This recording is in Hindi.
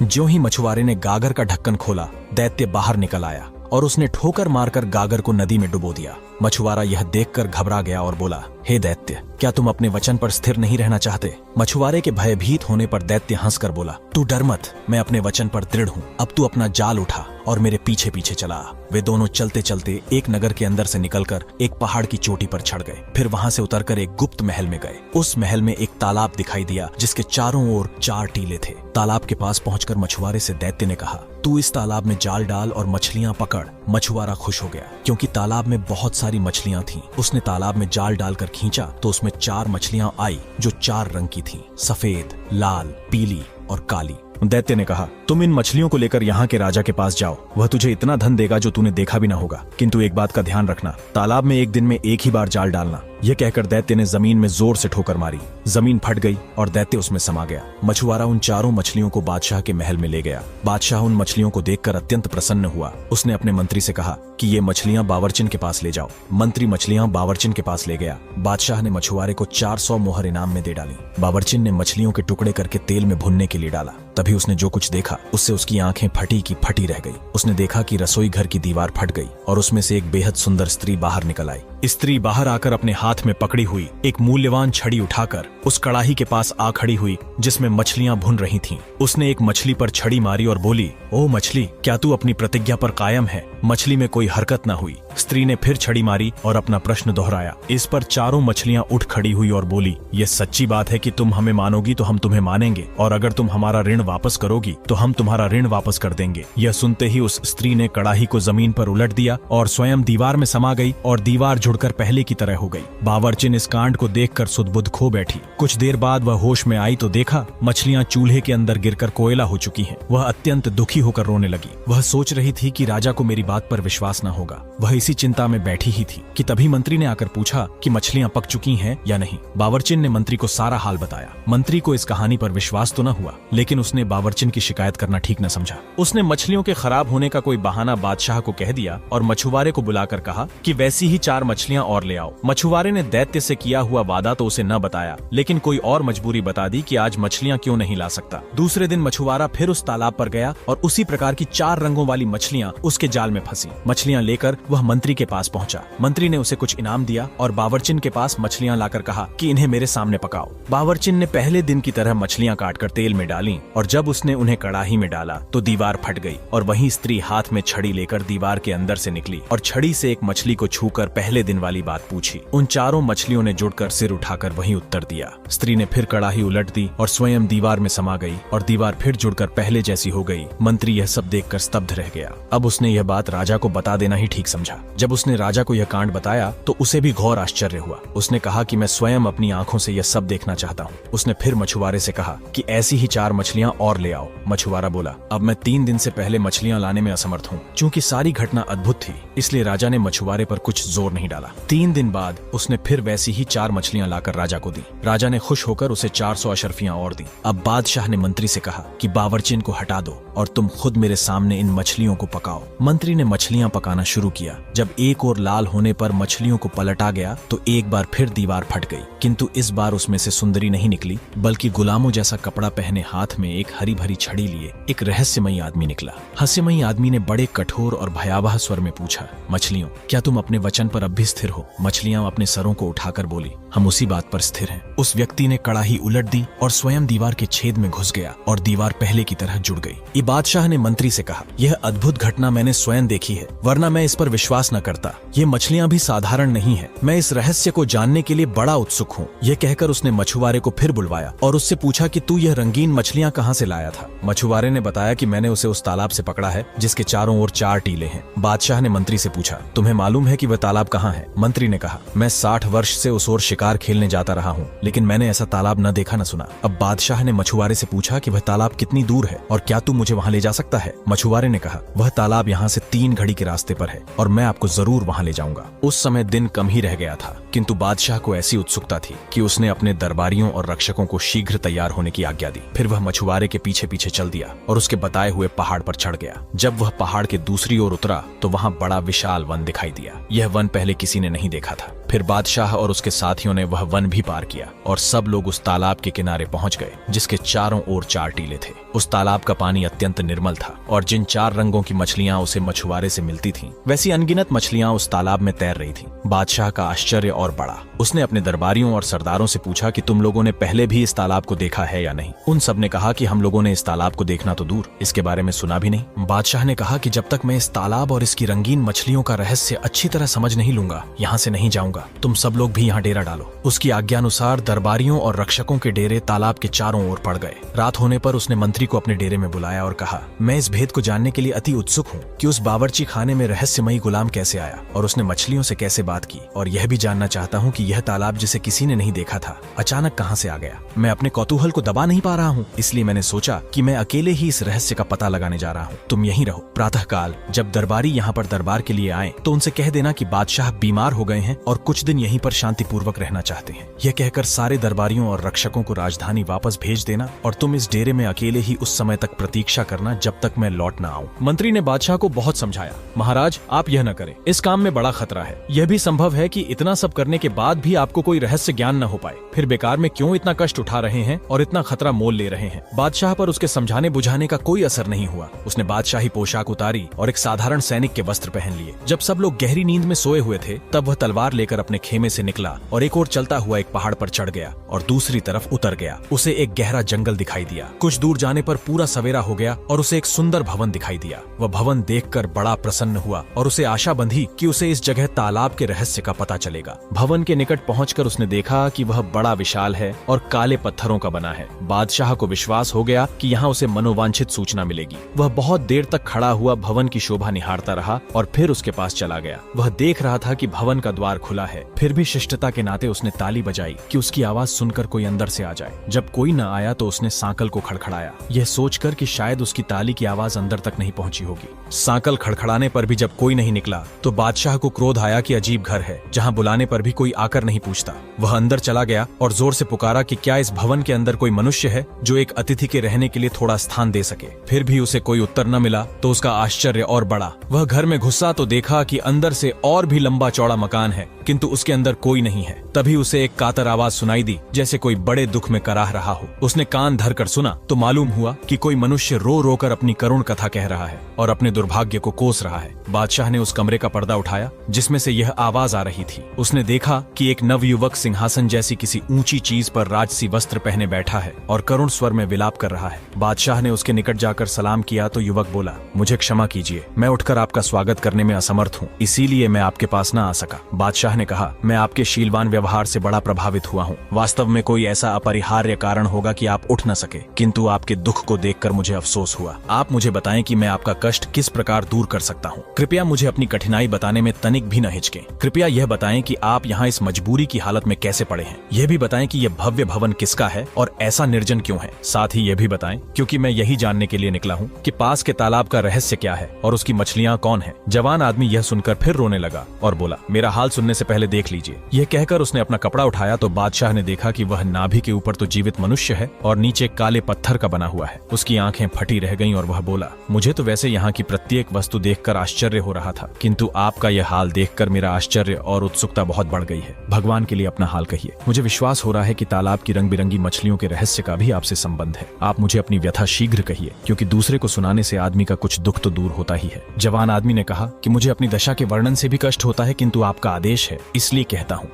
ज्यों ही मछुआरे ने गागर का ढक्कन खोला, दैत्य बाहर निकल आया और उसने ठोकर मारकर गागर को नदी में डुबो दिया। मछुआरा यह देखकर घबरा गया और बोला, हे दैत्य, क्या तुम अपने वचन पर स्थिर नहीं रहना चाहते? मछुआरे के भयभीत होने पर दैत्य हंसकर बोला, तू डर मत, मैं अपने वचन पर दृढ़ हूँ। अब तू अपना जाल उठा और मेरे पीछे पीछे चला। वे दोनों चलते चलते एक नगर के अंदर से निकलकर एक पहाड़ की चोटी पर चढ़ गए। फिर वहां से उतरकर एक गुप्त महल में गए। उस महल में एक तालाब दिखाई दिया जिसके चारों ओर 4 टीले थे। तालाब के पास पहुंचकर मछुआरे से दैत्य ने कहा, तू इस तालाब में जाल डाल और मछलियां पकड़। मछुआरा खुश हो गया क्योंकि तालाब में बहुत सारी मछलियां थीं। उसने तालाब में जाल डालकर खींचा तो उसमें 4 मछलियां आई जो 4 रंग की थीं, सफेद, लाल, पीली और काली। दैत्य ने कहा, तुम इन मछलियों को लेकर यहाँ के राजा के पास जाओ, वह तुझे इतना धन देगा जो तूने देखा भी ना होगा। किंतु एक बात का ध्यान रखना, तालाब में एक दिन में एक ही बार जाल डालना। यह कहकर दैत्य ने जमीन में जोर से ठोकर मारी। जमीन फट गई और दैत्य उसमें समा गया। मछुआरा उन 4 मछलियों को बादशाह के महल में ले गया। बादशाह उन मछलियों को देखकर अत्यंत प्रसन्न हुआ। उसने अपने मंत्री से कहा कि ये मछलियां बावर्चिन के पास ले जाओ। मंत्री मछलियां बावर्चिन के पास ले गया। बादशाह ने मछुआरे को 400 मोहर इनाम में दे डाली। बावर्चिन ने मछलियों के टुकड़े करके तेल में भुनने के लिए डाला। तभी उसने जो कुछ देखा उससे उसकी आंखें फटी की फटी रह गई। उसने देखा कि रसोई घर की दीवार फट गई और उसमें से एक बेहद सुंदर स्त्री बाहर निकल आई। स्त्री बाहर आकर अपने हाथ में पकड़ी हुई एक मूल्यवान छड़ी उठाकर उस कड़ाही के पास आ खड़ी हुई जिसमें मछलियां भुन रही थीं। उसने एक मछली पर छड़ी मारी और बोली, ओ मछली, क्या तू अपनी प्रतिज्ञा पर कायम है? मछली में कोई हरकत न हुई। स्त्री ने फिर छड़ी मारी और अपना प्रश्न दोहराया। इस पर चारों मछलियां उठ खड़ी हुई और बोली, ये सच्ची बात है कि तुम हमें मानोगी तो हम तुम्हें मानेंगे, और अगर तुम हमारा ऋण वापस करोगी तो हम तुम्हारा ऋण वापस कर देंगे। यह सुनते ही उस स्त्री ने कड़ाही को जमीन पर उलट दिया और स्वयं दीवार में समा गई और दीवार जुड़कर पहले की तरह हो गई। बावर्चिन इस कांड को देखकर सुध-बुध खो बैठी। कुछ देर बाद वह होश में आई तो देखा मछलियां चूल्हे के अंदर गिरकर कोयला हो चुकी हैं। वह अत्यंत दुखी होकर रोने लगी। वह सोच रही थी कि राजा को मेरी बात पर विश्वास न होगा। वह इसी चिंता में बैठी ही थी कि तभी मंत्री ने आकर पूछा कि मछलियां पक चुकी हैं या नहीं। बावर्चिन ने मंत्री को सारा हाल बताया। मंत्री को इस कहानी पर विश्वास तो न हुआ, लेकिन उसने बावर्चिन की शिकायत करना ठीक न समझा। उसने मछलियों के खराब होने का कोई बहाना बादशाह को कह दिया और मछुआरे को बुलाकर कहा कि वैसी ही 4 मछलियां और ले आओ। मछुआरे ने दैत्य से किया हुआ वादा तो उसे न बताया, लेकिन कोई और मजबूरी बता दी कि आज मछलियां क्यों नहीं ला सकता। दूसरे दिन मछुआरा फिर उस तालाब पर गया और उसी प्रकार की 4 रंगों वाली मछलियां उसके जाल में फंसी। मछलियां लेकर वह मंत्री के पास पहुंचा। मंत्री ने उसे कुछ इनाम दिया और बावर्चिन के पास मछलियां लाकर कहा कि इन्हें मेरे सामने पकाओ। बावर्चिन ने पहले दिन की तरह मछलियां काटकर तेल में डाली और जब उसने उन्हें कड़ाही में डाला तो दीवार फट गई और वही स्त्री हाथ में छड़ी लेकर दीवार के अंदर से निकली और छड़ी से एक मछली को छूकर पहले दिन वाली बात पूछी। उन 4 मछलियों ने जुड़कर सिर उठाकर वही उत्तर दिया। स्त्री ने फिर कड़ाही उलट दी और स्वयं दीवार में समा गई और दीवार फिर जुड़कर पहले जैसी हो गई। मंत्री यह सब देखकर स्तब्ध रह गया। अब उसने यह बात राजा को बता देना ही ठीक समझा। जब उसने राजा को यह कांड बताया तो उसे भी घोर आश्चर्य हुआ। उसने कहा कि मैं स्वयं अपनी आंखों से यह सब देखना चाहता हूँ। उसने फिर मछुआरे से कहा कि ऐसी ही 4 मछलियां और ले आओ। मछुआरा बोला, अब मैं 3 दिन से पहले मछलियां लाने में असमर्थ हूँ। चूंकि सारी घटना अद्भुत थी इसलिए राजा ने मछुआरे पर कुछ जोर नहीं डाला। 3 दिन बाद उसने फिर वैसी ही 4 मछलियां लाकर राजा को दी। राजा ने खुश होकर उसे 400 अशर्फियां और दी। अब बादशाह ने मंत्री से कहा कि बावर्चिन को हटा दो और तुम खुद मेरे सामने इन मछलियों को पकाओ। मंत्री ने मछलियां पकाना शुरू किया। जब एक और लाल होने पर मछलियों को पलटा गया तो एक बार फिर दीवार फट गई, किंतु इस बार उसमें से सुंदरी नहीं निकली बल्कि गुलामों जैसा कपड़ा पहने हाथ में एक हरी भरी छड़ी लिए एक रहस्यमयी आदमी निकला। रहस्यमयी आदमी ने बड़े कठोर और भयावह स्वर में पूछा, मछलियों, क्या तुम अपने वचन पर अब भी स्थिर हो? मछलियां अपने सरों को उठाकर बोली, हम उसी बात पर स्थिर हैं। उस व्यक्ति ने कड़ाही उलट दी और स्वयं दीवार के छेद में घुस गया और दीवार पहले की तरह जुड़ गई। ये बादशाह ने मंत्री से कहा, यह अद्भुत घटना मैंने स्वयं देखी है, वरना मैं इस पर विश्वास न करता। ये मछलियां भी साधारण नहीं है। मैं इस रहस्य को जानने के लिए बड़ा उत्सुक हूँ। यह कहकर उसने मछुआरे को फिर बुलवाया और उससे पूछा कि तू यह रंगीन मछलियां कहाँ से लाया था? मछुआरे ने बताया कि मैंने उसे उस तालाब से पकड़ा है जिसके चारों ओर 4 टीले हैं। बादशाह ने मंत्री से पूछा, तुम्हें मालूम है कि वह तालाब कहाँ है? मंत्री ने कहा, मैं 60 वर्ष से उस ओर शिकार खेलने जाता रहा हूँ, लेकिन मैंने ऐसा तालाब न देखा न सुना। अब बादशाह ने मछुआरे से पूछा कि वह तालाब कितनी दूर है और क्या तू मुझे वहाँ ले जा सकता है? मछुआरे ने कहा, वह तालाब यहाँ से 3 घड़ी के रास्ते पर है और मैं आपको जरूर वहाँ ले जाऊंगा। उस समय दिन कम ही रह गया था, किंतु बादशाह को ऐसी उत्सुकता थी कि उसने अपने दरबारियों और रक्षकों को शीघ्र तैयार होने की आज्ञा दी। फिर वह मछुआरे के पीछे पीछे चल दिया और उसके बताए हुए पहाड़ पर चढ़ गया। जब वह पहाड़ के दूसरी ओर उतरा तो वहाँ बड़ा विशाल वन दिखाई दिया। यह वन पहले किसी ने नहीं देखा था। फिर बादशाह और उसके साथियों ने वह वन भी पार किया और सब लोग उस तालाब के किनारे पहुंच गए जिसके चारों ओर 4 टीले थे। उस तालाब का पानी अत्यंत निर्मल था और जिन 4 रंगों की मछलियां उसे मछुआरे से मिलती थीं, वैसी अनगिनत मछलियां उस तालाब में तैर रही थीं। बादशाह का आश्चर्य और बढ़ा। उसने अपने दरबारियों और सरदारों से पूछा कि तुम लोगों ने पहले भी इस तालाब को देखा है या नहीं। उन सब ने कहा कि हम लोगों ने इस तालाब को देखना तो दूर, इसके बारे में सुना भी नहीं। बादशाह ने कहा कि जब तक मैं इस तालाब और इसकी रंगीन मछलियों का रहस्य अच्छी तरह समझ नहीं लूंगा, यहाँ से नहीं जाऊंगा। तुम सब लोग भी यहाँ डेरा डालो। उसकी आज्ञानुसार दरबारियों और रक्षकों के डेरे तालाब के चारों ओर पड़ गए। रात होने पर उसने मंत्री को अपने डेरे में बुलाया और कहा, मैं इस भेद को जानने के लिए अति उत्सुक हूँ कि उस बावर्ची खाने में रहस्यमयी गुलाम कैसे आया और उसने मछलियों से कैसे बात की, और यह भी जानना चाहता हूँ कि यह तालाब जिसे किसी ने नहीं देखा था अचानक कहाँ से आ गया। मैं अपने कौतूहल को दबा नहीं पा रहा हूँ, इसलिए मैंने सोचा कि मैं अकेले ही इस रहस्य का पता लगाने जा रहा हूँ। तुम यहीं रहो। प्रातःकाल जब दरबारी यहाँ पर दरबार के लिए आए तो उनसे कह देना कि बादशाह बीमार हो गए हैं और कुछ दिन यहीं पर शांतिपूर्वक रहना चाहते हैं। यह कहकर सारे दरबारियों और रक्षकों को राजधानी वापस भेज देना और तुम इस डेरे में अकेले ही उस समय तक प्रतीक्षा करना जब तक मैं लौट न आऊं। मंत्री ने बादशाह को बहुत समझाया, महाराज आप यह न करें, इस काम में बड़ा खतरा है। यह भी संभव है कि इतना सब करने के बाद भी आपको कोई रहस्य ज्ञान न हो पाए, फिर बेकार में क्यों इतना कष्ट उठा रहे हैं और इतना खतरा मोल ले रहे हैं। बादशाह पर उसके समझाने बुझाने का कोई असर नहीं हुआ। उसने बादशाही पोशाक उतारी और एक साधारण सैनिक के वस्त्र पहन लिए। जब सब लोग गहरी नींद में सोए हुए थे तब वह तलवार लेकर अपने खेमे से निकला और एक ओर चलता हुआ एक पहाड़ पर चढ़ गया और दूसरी तरफ उतर गया। उसे एक गहरा जंगल दिखाई दिया। कुछ दूर जाने पर पूरा सवेरा हो गया और उसे एक सुंदर भवन दिखाई दिया। वह भवन देखकर बड़ा प्रसन्न हुआ और उसे आशा बंधी कि उसे इस जगह तालाब के रहस्य का पता चलेगा। भवन के निकट पहुंचकर उसने देखा कि वह बड़ा विशाल है और काले पत्थरों का बना है। बादशाह को विश्वास हो गया कि यहाँ उसे मनोवांछित सूचना मिलेगी। वह बहुत देर तक खड़ा हुआ भवन की शोभा निहारता रहा और फिर उसके पास चला गया। वह देख रहा था कि भवन का द्वार खुला है, फिर भी शिष्टता के नाते उसने ताली बजाई कि उसकी आवाज सुनकर कोई अंदर से आ जाए। जब कोई न आया तो उसने सांकल को खड़खड़ाया, यह सोचकर कि शायद उसकी ताली की आवाज अंदर तक नहीं पहुंची होगी। सांकल खड़खड़ाने पर भी जब कोई नहीं निकला तो बादशाह को क्रोध आया कि अजीब घर है जहां बुलाने पर भी कोई आकर नहीं पूछता। वह अंदर चला गया और जोर से पुकारा कि क्या इस भवन के अंदर कोई मनुष्य है जो एक अतिथि के रहने के लिए थोड़ा स्थान दे सके। फिर भी उसे कोई उत्तर न मिला तो उसका आश्चर्य और बढ़ा। वह घर में घुसा तो देखा कि अंदर से और भी लंबा चौड़ा मकान है, किंतु उसके अंदर कोई नहीं है। तभी उसे एक कातर आवाज सुनाई दी जैसे कोई बड़े दुख में कराह रहा हो। उसने कान धरकर सुना तो मालूम हुआ कि कोई मनुष्य रो रो कर अपनी करुण कथा कह रहा है और अपने दुर्भाग्य को कोस रहा है। बादशाह ने उस कमरे का पर्दा उठाया जिसमें से यह आवाज आ रही थी। उसने देखा कि एक नवयुवक सिंहासन जैसी किसी ऊंची चीज पर राजसी वस्त्र पहने बैठा है और करुण स्वर में विलाप कर रहा है। बादशाह ने उसके निकट जाकर सलाम किया तो युवक बोला, मुझे क्षमा कीजिए, मैं उठकर आपका स्वागत करने में असमर्थ हूँ, इसीलिए मैं आपके पास न आ सका। बादशाह ने कहा, मैं आपके शीलवान व्यवहार से बड़ा प्रभावित हुआ हूँ। वास्तव में कोई ऐसा अपरिहार्य कारण होगा कि आप उठ न सके, किंतु आपके दुख को देखकर मुझे अफसोस हुआ। आप मुझे बताएं कि मैं आपका कष्ट किस प्रकार दूर कर सकता हूँ। कृपया मुझे अपनी कठिनाई बताने में तनिक भी न हिचकें। कृपया यह बताएं कि आप यहाँ इस मजबूरी की हालत में कैसे पड़े हैं। यह भी बताएं कि यह भव्य भवन किसका है और ऐसा निर्जन क्यों है। साथ ही यह भी बताएं, क्योंकि मैं यही जानने के लिए निकला हूँ कि पास के तालाब का रहस्य क्या है और उसकी मछलियाँ कौन है। जवान आदमी यह सुनकर फिर रोने लगा और बोला, मेरा हाल सुनने से पहले देख लीजिए। यह कहकर उसने अपना कपड़ा उठाया तो बादशाह ने देखा कि वह नाभि के ऊपर तो जीवित मनुष्य है और नीचे काले पत्थर का बना हुआ है। उसकी आंखें फटी रह गईं और वह बोला, मुझे तो वैसे यहाँ की प्रत्येक वस्तु देखकर आश्चर्य हो रहा था, किंतु आपका यह हाल देखकर मेरा आश्चर्य और उत्सुकता बहुत बढ़ गई है। भगवान के लिए अपना हाल कहिए। मुझे विश्वास हो रहा है कि तालाब की रंग बिरंगी मछलियों के रहस्य का भी आपसे संबंध है। आप मुझे अपनी व्यथा शीघ्र कहिए, क्योंकि दूसरे को सुनाने से आदमी का कुछ दुख तो दूर होता ही है। जवान आदमी ने कहा कि मुझे अपनी दशा के वर्णन से भी कष्ट होता है, किंतु आपका आदेश है इसलिए कहता हूँ।